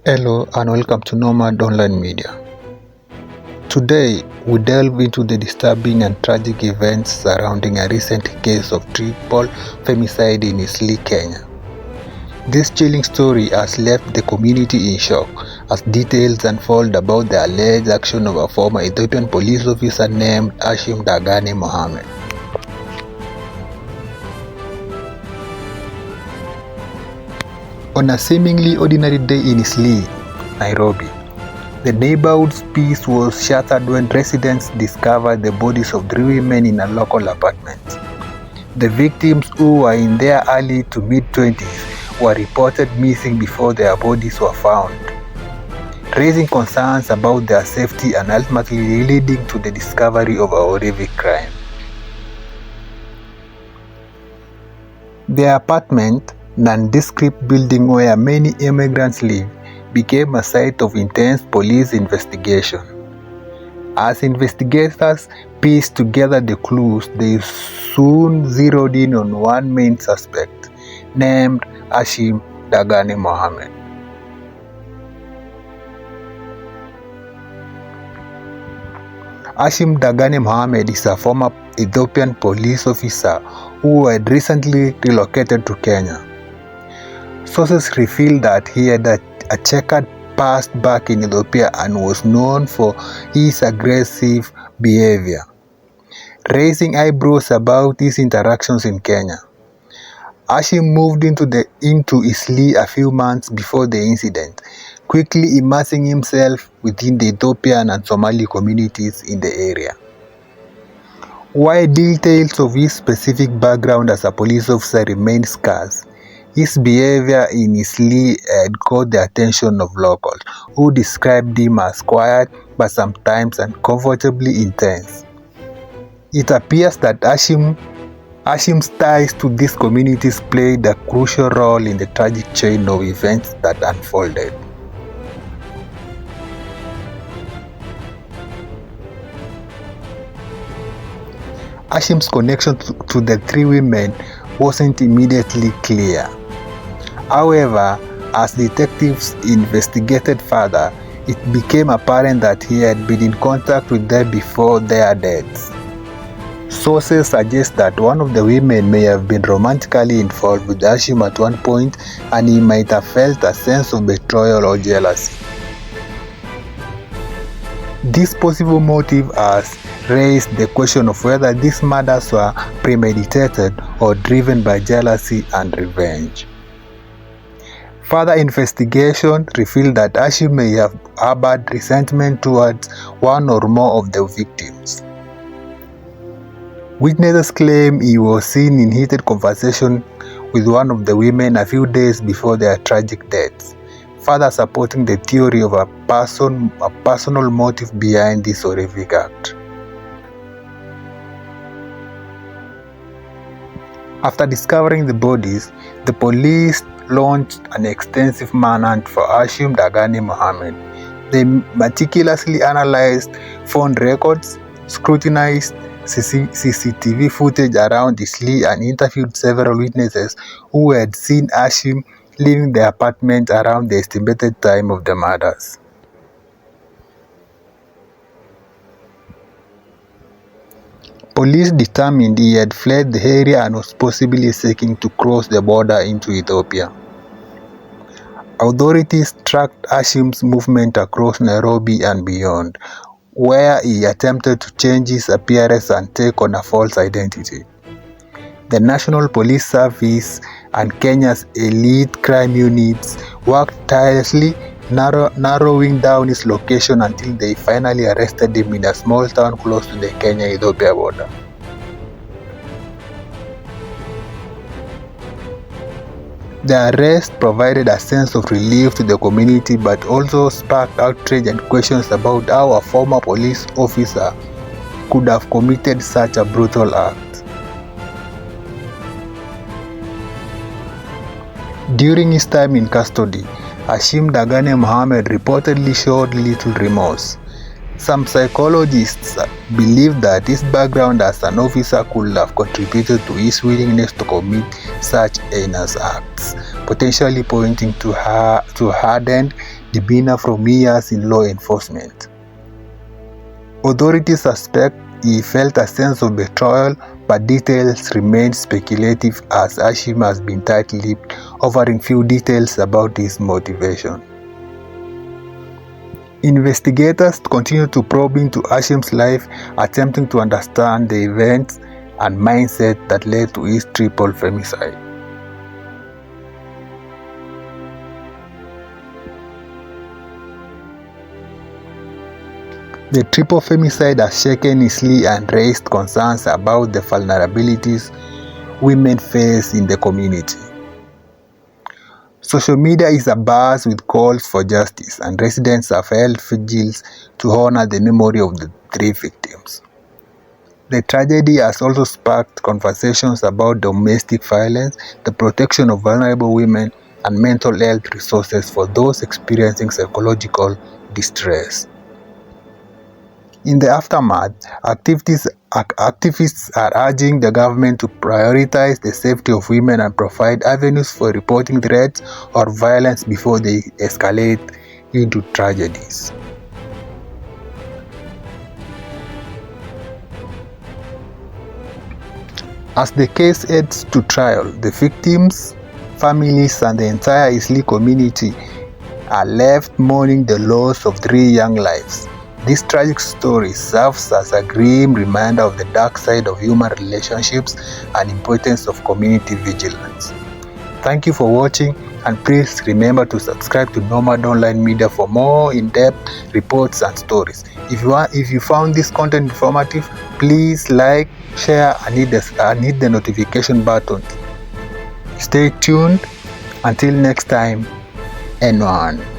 Hello and welcome to Nomad Online Media. Today, we delve into the disturbing and tragic events surrounding a recent case of triple femicide in Eastleigh, Kenya. This chilling story has left the community in shock as details unfold about the alleged action of a former Ethiopian police officer named Hashim Dagane Muhumed. On a seemingly ordinary day in Eastleigh, Nairobi, the neighborhood's peace was shattered when residents discovered the bodies of 3 women in a local apartment. The victims, who were in their early to mid-20s, were reported missing before their bodies were found, raising concerns about their safety and ultimately leading to the discovery of a horrific crime. The apartment, nondescript building where many immigrants live, became a site of intense police investigation. As investigators pieced together the clues, they soon zeroed in on one main suspect, named Hashim Dagane Muhumed. Hashim Dagane Muhumed is a former Ethiopian police officer who had recently relocated to Kenya. Sources reveal that he had a checkered past back in Ethiopia and was known for his aggressive behavior, raising eyebrows about his interactions in Kenya. Hashim moved into Eastleigh a few months before the incident, quickly immersing himself within the Ethiopian and Somali communities in the area. While details of his specific background as a police officer remain scarce, his behavior in Eastleigh had caught the attention of locals, who described him as quiet but sometimes uncomfortably intense. It appears that Hashim's ties to these communities played a crucial role in the tragic chain of events that unfolded. Hashim's connection to the 3 women wasn't immediately clear. However, as detectives investigated further, it became apparent that he had been in contact with them before their deaths. Sources suggest that one of the women may have been romantically involved with Hashim at one point, and he might have felt a sense of betrayal or jealousy. This possible motive has raised the question of whether these murders were premeditated or driven by jealousy and revenge. Further investigation revealed that Hashim may have harbored resentment towards one or more of the victims. Witnesses claim he was seen in heated conversation with one of the women a few days before their tragic deaths, further supporting the theory of a personal motive behind this horrific act. After discovering the bodies, the police launched an extensive manhunt for Hashim Dagane Muhumed. They meticulously analyzed phone records, scrutinized CCTV footage around Eastleigh, and interviewed several witnesses who had seen Hashim leaving the apartment around the estimated time of the murders. Police determined he had fled the area and was possibly seeking to cross the border into Ethiopia. Authorities tracked Hashim's movement across Nairobi and beyond, where he attempted to change his appearance and take on a false identity. The National Police Service and Kenya's elite crime units worked tirelessly, narrowing down his location until they finally arrested him in a small town close to the Kenya-Ethiopia border. The arrest provided a sense of relief to the community but also sparked outrage and questions about how a former police officer could have committed such a brutal act. During his time in custody, Hashim Dagane Muhumed reportedly showed little remorse. Some psychologists believe that his background as an officer could have contributed to his willingness to commit such heinous acts, potentially pointing to hardened demeanor from years in law enforcement. Authorities suspect he felt a sense of betrayal, but details remain speculative as Hashim has been tight-lipped, offering few details about his motivation. Investigators continue to probe into Hashim's life, attempting to understand the events and mindset that led to his triple femicide. The triple femicide has shaken Eastleigh and raised concerns about the vulnerabilities women face in the community. Social media is abuzz with calls for justice, and residents have held vigils to honor the memory of the 3 victims. The tragedy has also sparked conversations about domestic violence, the protection of vulnerable women, and mental health resources for those experiencing psychological distress. In the aftermath, activists are urging the government to prioritize the safety of women and provide avenues for reporting threats or violence before they escalate into tragedies. As the case heads to trial, the victims, families, and the entire Eastleigh community are left mourning the loss of 3 young lives. This tragic story serves as a grim reminder of the dark side of human relationships and importance of community vigilance. Thank you for watching, and please remember to subscribe to Nomad Online Media for more in-depth reports and stories. If you found this content informative, please like, share, and hit the notification button. Stay tuned. Until next time, N1.